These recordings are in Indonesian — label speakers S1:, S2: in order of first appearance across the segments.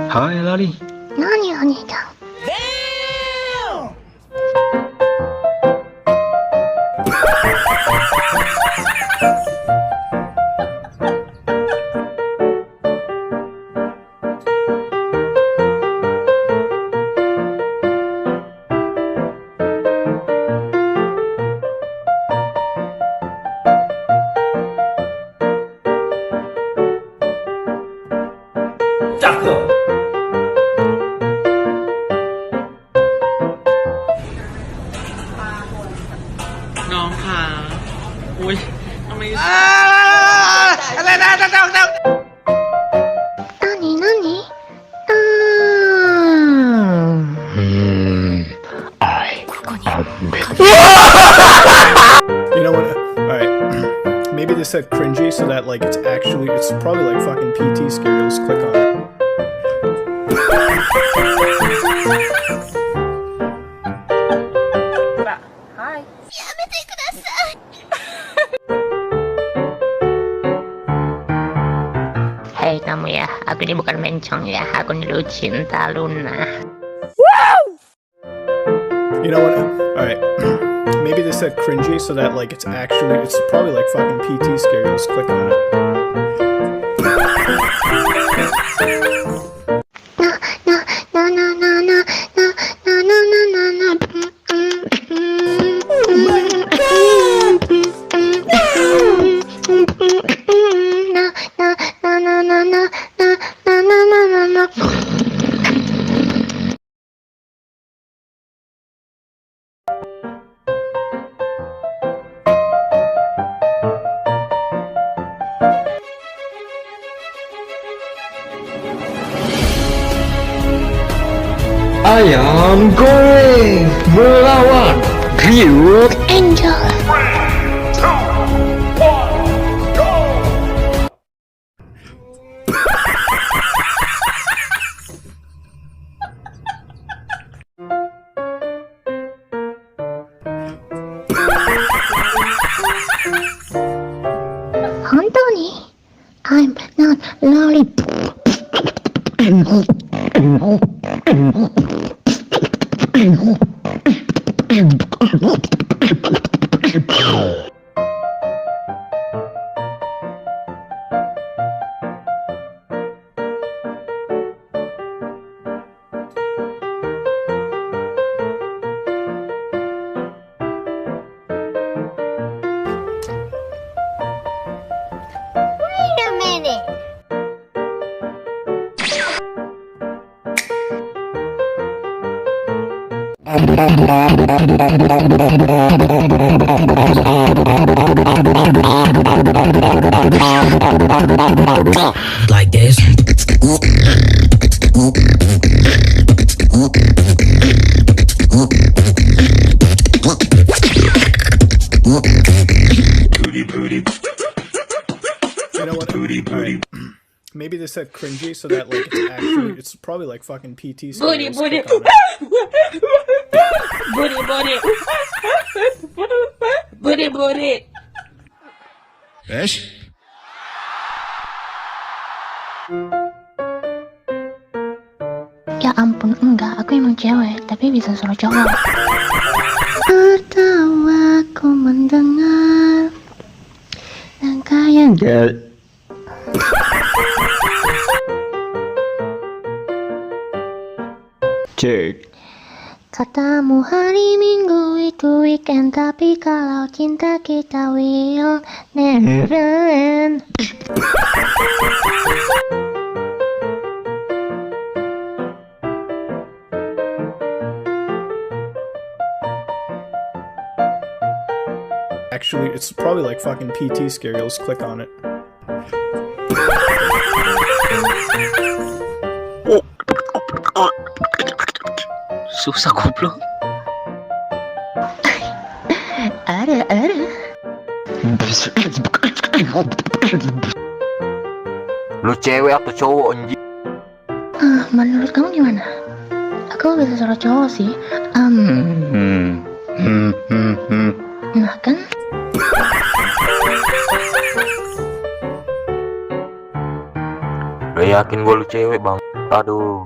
S1: Hai Lali.
S2: 何お兄ちゃん。
S3: Cakep.
S4: Ngon hả? Ui,ทำไม
S2: 何
S5: You know what? Alright. Maybe this said cringy so that like it's probably like fucking PT scary. Let's click on it.
S2: Hai. Hei kamu ya, aku ini bukan mencong ya, aku ini lu cinta Luna.
S5: You know what? Alright. Maybe this said cringy so that like it's probably like fucking PT scary. Let's click on it.
S1: Ayam goreng melawan RyuK.
S2: Angel. Anthony, I'm not loli. Wait a minute.
S3: Like this.
S5: You know what? Alright. Maybe this said cringy so that like it's probably like fucking PT scary. Let's click on it.
S4: Budi.
S2: Ya ampun, enggak, aku emang cewek, tapi bisa suara cowok. Tertawa aku mendengar langkah yang
S1: Cek.
S2: katamu hari Minggu itu weekend, tapi kalau cinta kita will never end.
S5: Actually, it's probably like fucking PT scary. Let's click on it.
S1: Susah goblok.
S2: Ada.
S1: Lu cewek atau cowok anjing?
S2: Menurut kamu gimana? Aku bisa suara cowok sih. Nah kan?
S1: Gak yakin gue lu cewek bang. Aduh,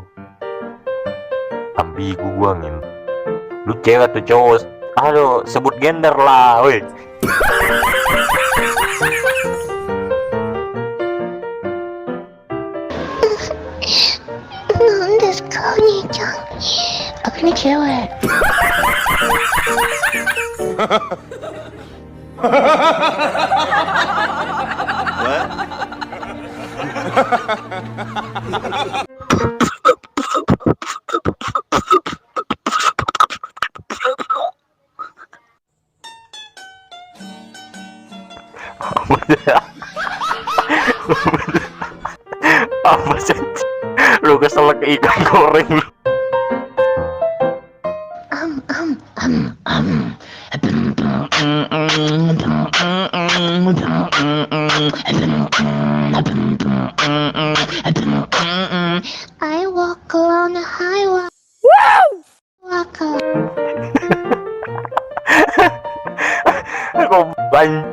S1: ambigu gua ngin. Lu cewek atau cowok? Aduh, sebut gender lah, woi.
S2: Aku ini cewek.
S1: Apa sih? Lu kesel ke ikan goreng lu.
S2: I walk along the highway. Walk along.
S1: Kok banyak.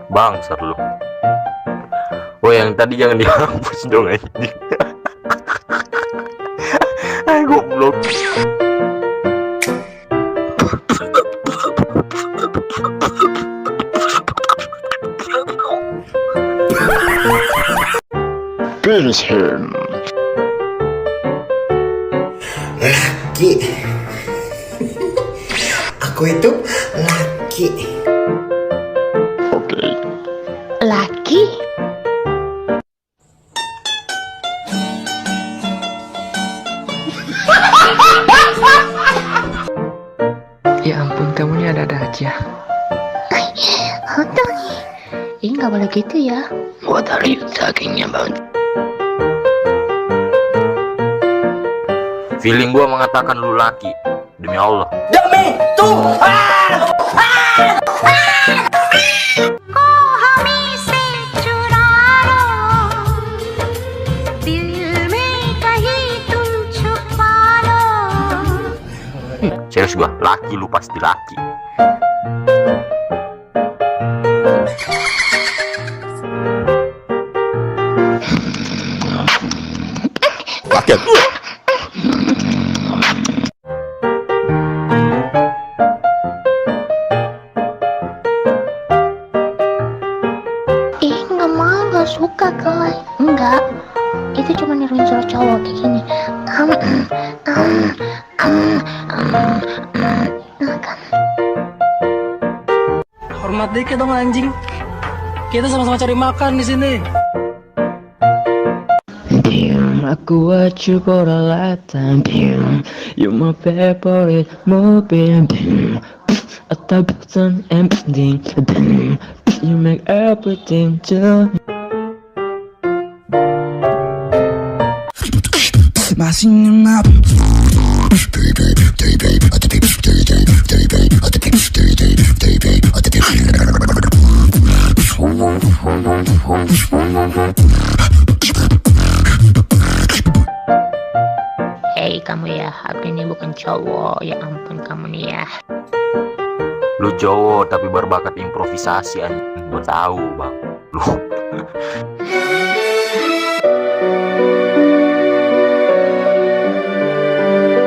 S1: Bangsat lu. Oh, yang tadi jangan dihapus dong anjing. Ay, goblok. Finish him.
S6: Laki. Aku itu laki.
S1: Oke.
S2: Laki?
S7: Ya ampun, kamu ini ada-ada aja.
S2: Honto nih. Ini nggak boleh gitu ya.
S7: What are you talking about?
S1: Feeling gua mengatakan lu laki. Demi Allah. Serius gua, laki lu pasti laki. Kaget.
S2: Nggak mau, nggak suka guys. Enggak. Itu cuma niruin suara cowok kayak gini.
S8: Hormat dikit dong anjing. Kita sama-sama cari makan di sini.
S7: Aku watch you for a lifetime. You my favorite movie. A thousand empty. You make everything just.
S3: 맛있는
S2: Hei kamu ya, aku ini bukan cowok. Ya ampun kamu nih ya.
S1: Lu cowok tapi berbakat improvisasi anjing. Gua tahu, Bang. Lu